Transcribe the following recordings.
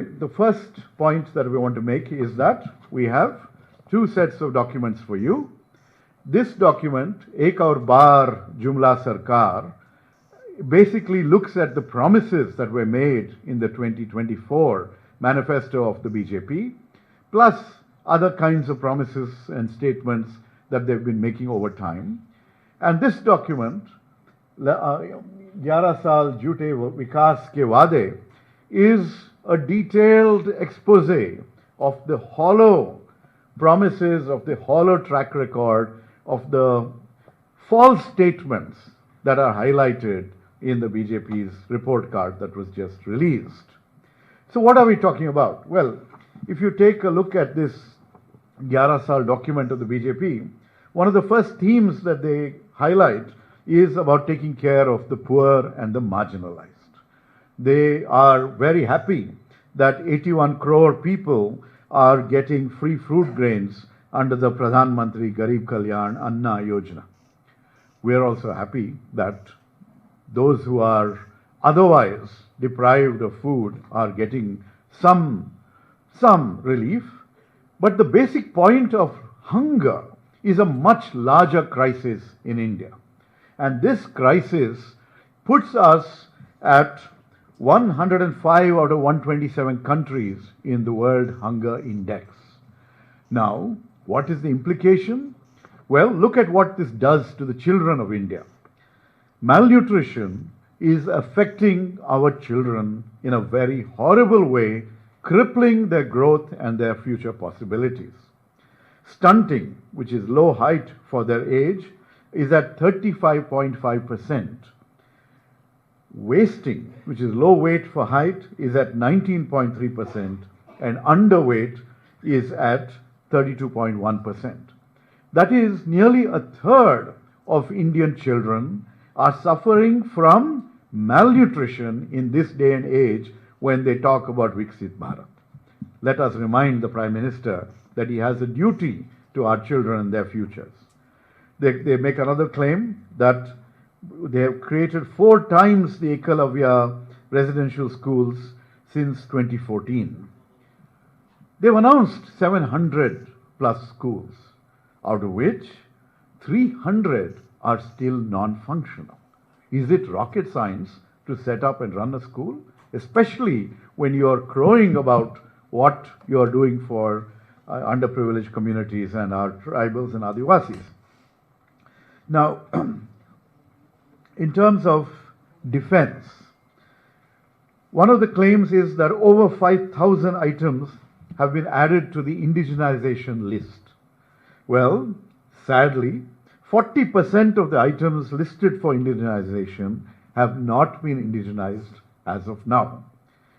The first point that we want to make is that we have two sets of documents for you. This document, Ek Aur Baar Jumla Sarkar, basically looks at the promises that were made in the 2024 manifesto of the BJP, plus other kinds of promises and statements that they've been making over time. And this document, 11 Saal Jhute Vikas Ke Waade, is a detailed expose of the hollow promises, of the hollow track record, of the false statements that are highlighted in the BJP's report card that was just released. So what are we talking about? Well, if you take a look at this 11 Saal document of the BJP, one of the first themes that they highlight is about taking care of the poor and the marginalized. They are very happy that 81 crore people are getting free fruit grains under the Pradhan Mantri Garib Kalyan Anna Yojana. We are also happy that those who are otherwise deprived of food are getting some relief. But the basic point of hunger is a much larger crisis in India. And this crisis puts us at 105 out of 127 countries in the World Hunger Index. Now, what is the implication? Well, look at what this does to the children of India. Malnutrition is affecting our children in a very horrible way, crippling their growth and their future possibilities. Stunting, which is low height for their age, is at 35.5%. Wasting, which is low weight for height, is at 19.3%, and underweight is at 32.1%. That is, nearly a third of Indian children are suffering from malnutrition in this day and age when they talk about Viksit Bharat. Let us remind the Prime Minister that he has a duty to our children and their futures. They make another claim that they have created 4 times the Ekalavya residential schools since 2014. They've announced 700 plus schools, out of which 300 are still non-functional. Is it rocket science to set up and run a school? Especially when you are crowing about what you are doing for underprivileged communities and our tribals and Adivasis. Now, in terms of defense, one of the claims is that over 5,000 items have been added to the indigenization list. Well, sadly, 40% of the items listed for indigenization have not been indigenized as of now.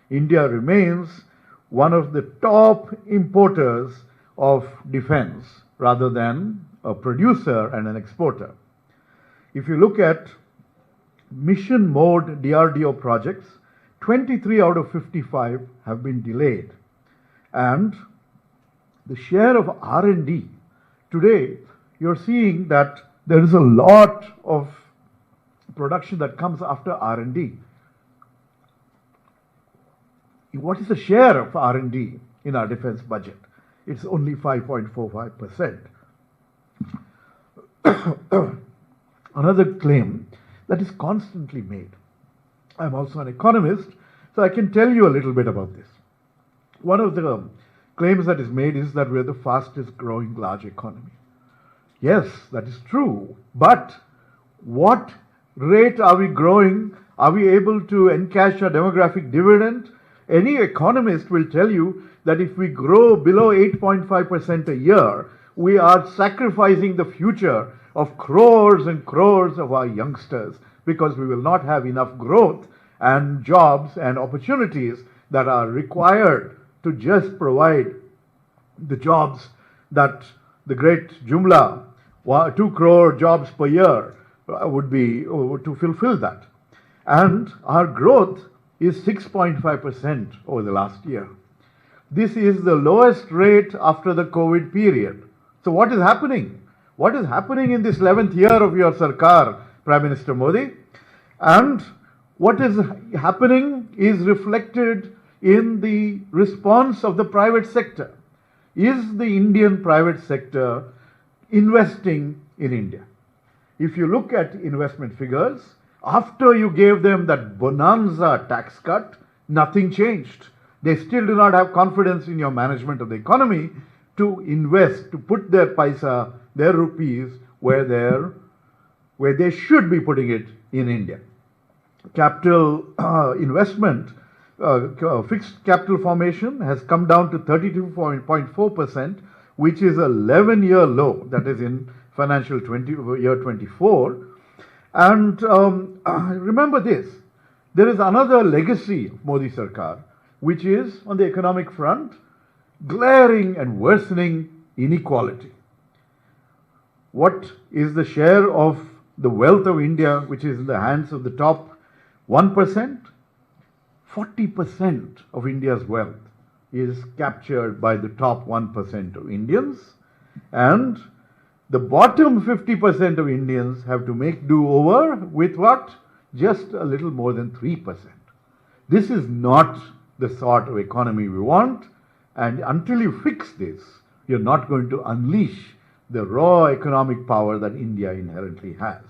India remains one of the top importers of defense rather than a producer and an exporter. If you look at mission mode DRDO projects, 23 out of 55 have been delayed. And the share of R&D, today you're seeing that there is a lot of production that comes after R&D. What is the share of R&D in our defense budget? It's only 5.45%. Another claim that is constantly made. I'm also an economist, so I can tell you a little bit about this. One of the claims that is made is that we're the fastest growing large economy. Yes, that is true, but what rate are we growing? Are we able to encash a demographic dividend? Any economist will tell you that if we grow below 8.5% a year, we are sacrificing the future of crores and crores of our youngsters because we will not have enough growth and jobs and opportunities that are required to just provide the jobs that the great Jumla, 2 crore jobs per year would be to fulfill that. And our growth is 6.5% over the last year. This is the lowest rate after the COVID period. So what is happening? What is happening in this 11th year of your Sarkar, Prime Minister Modi? And what is happening is reflected in the response of the private sector. Is the Indian private sector investing in India? If you look at investment figures, after you gave them that bonanza tax cut, nothing changed. They still do not have confidence in your management of the economy to invest, to put their paisa, their rupees, where they should be putting it in India. Capital investment, fixed capital formation has come down to 32.4%, which is a 11-year low, that is in financial year 24. And remember this, there is another legacy of Modi Sarkar, which is on the economic front, glaring and worsening inequality. What is the share of the wealth of India which is in the hands of the top 1%? 40% of India's wealth is captured by the top 1% of Indians, and the bottom 50% of Indians have to make do over with what? Just a little more than 3%. This is not the sort of economy we want, and until you fix this, you're not going to unleash the raw economic power that India inherently has.